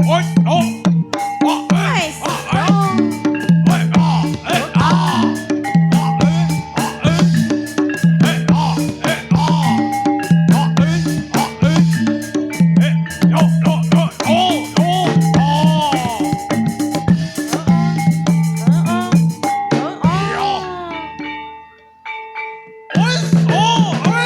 Ôi, ồ, ồ, ê, Ay, ồ, ê, Sidong. ê, ồ, ê, ồ, ồ, ê, ồ, ê, ê, ồ, ê, ồ, ồ, ê, ồ, ê, ê, yo, yo, yo, yo, yo, ồ, Oo. Oo. yo, Oo. ôi, ồ, ê,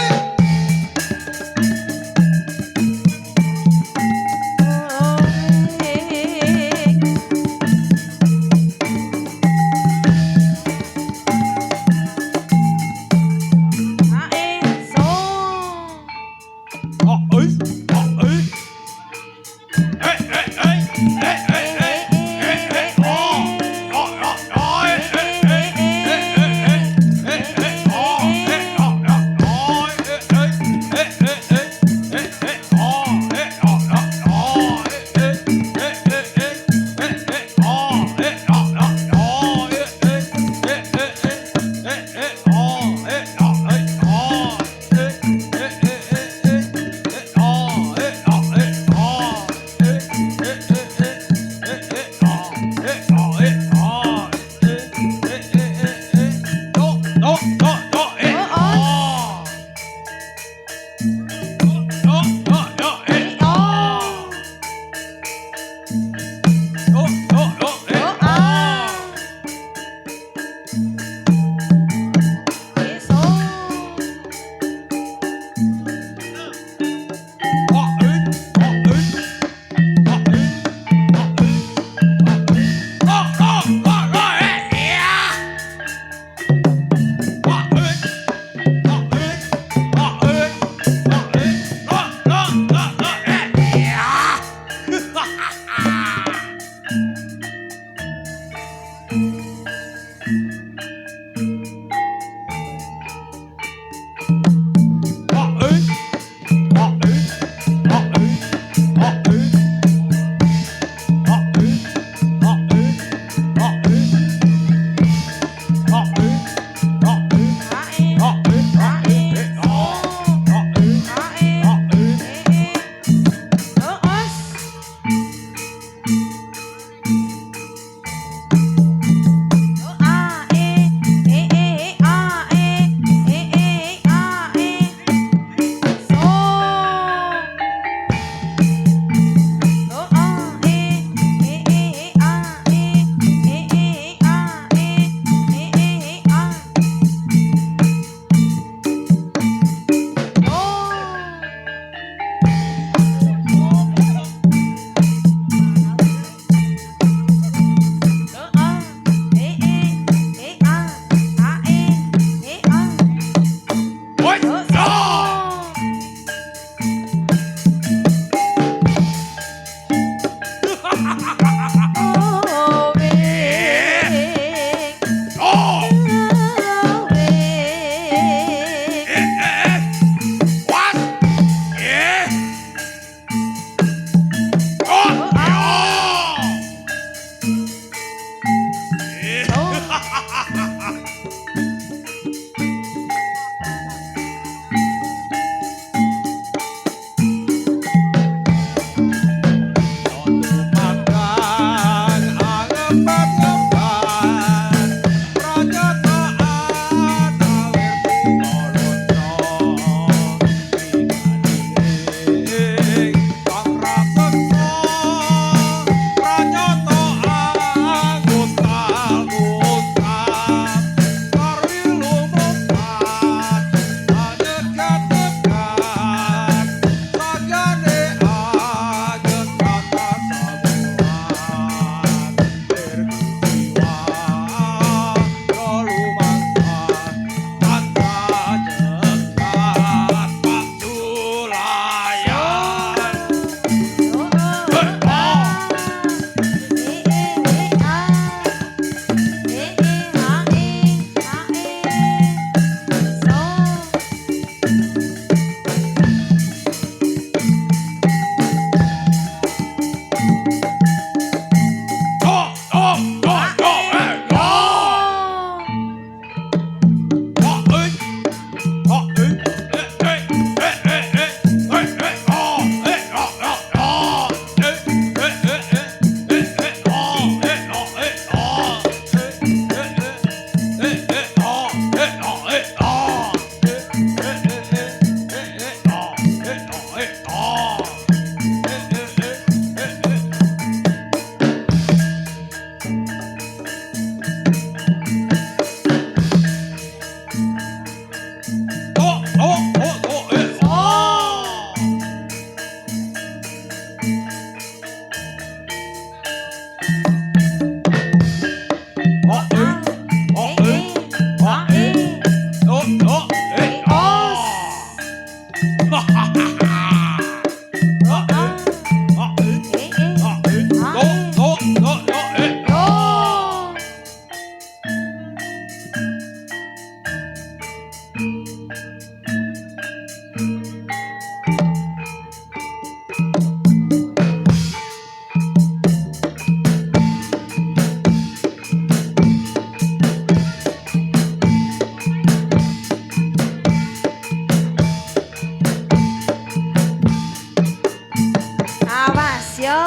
Awas yo.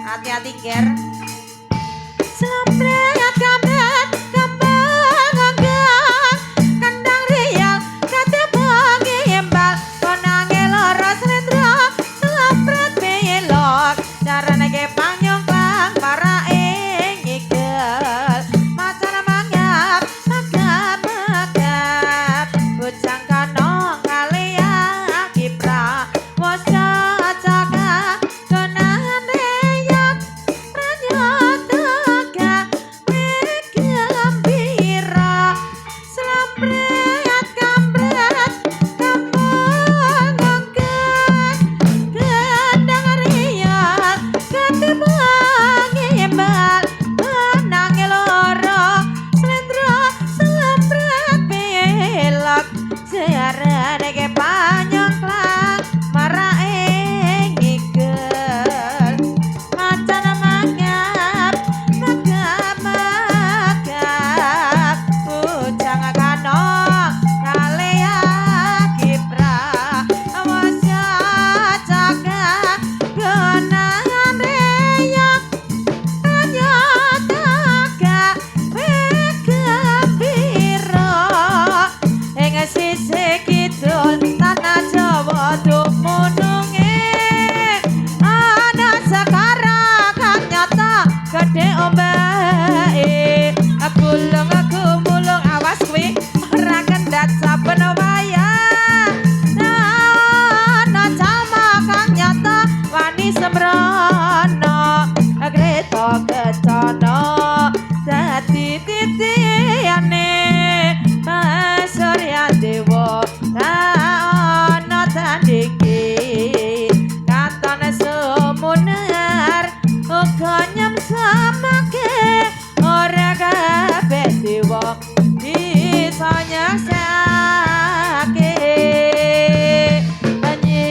Hati-hati ger. Selamat kamet kembang angkat kandang riang kate bengi embal konange lara slendra selamat belok carane ge panyongklang parake ngigel macan mangap magap bocang kanong kalian kipra wasa jaga konan reyak ranyata gembira selamat kampret kampung angkat kendang riang ketibang imbal menang loro slendra selamat belok searane ke panyongklang marake ngigel macan mangap magap bujang kanong kalian kipra wasa jaga genan reyak ranyata gembira ing sisih kidul tanah Jawa dumununge ana sekara kang nyata gedhe ombake gulung gumulung awas kuwi ora kendhat saben wayah ana jama kang nyata wani semrono greta kecana dadi titiane Surya Dewa ana tandiki katone sumuner uga nyemsamake ora kabeh dewa bisa nyaksake banyi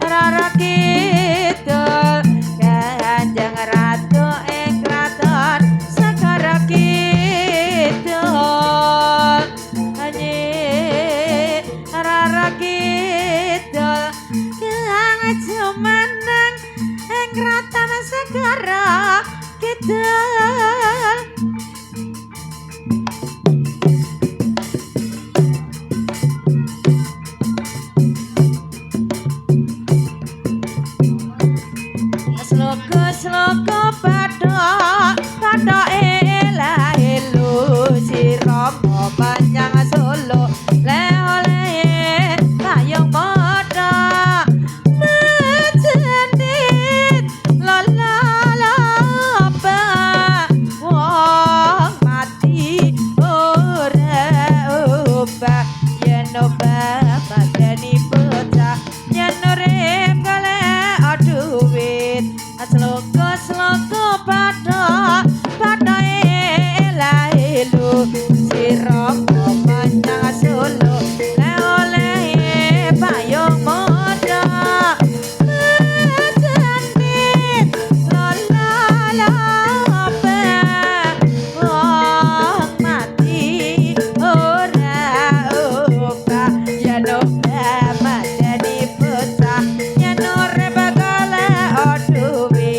rara kidul Kanjeng Ratu ing kraton Segara Kidul banyi rara kidul kang jumeneng ing kraton Segara Kidul. Sloka padha padha elu sirama panjang Solo le oleh payung padha mejenit lalapa wong mati ora obah yen obah padani bocah yen urip golek duwit sloka padha padha elu sirama panjang Solo le oleh payung padha mejenit lalapa wong mati ora obah yen obah padani bocah yen urip golek duwit.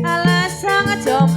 Alasang jom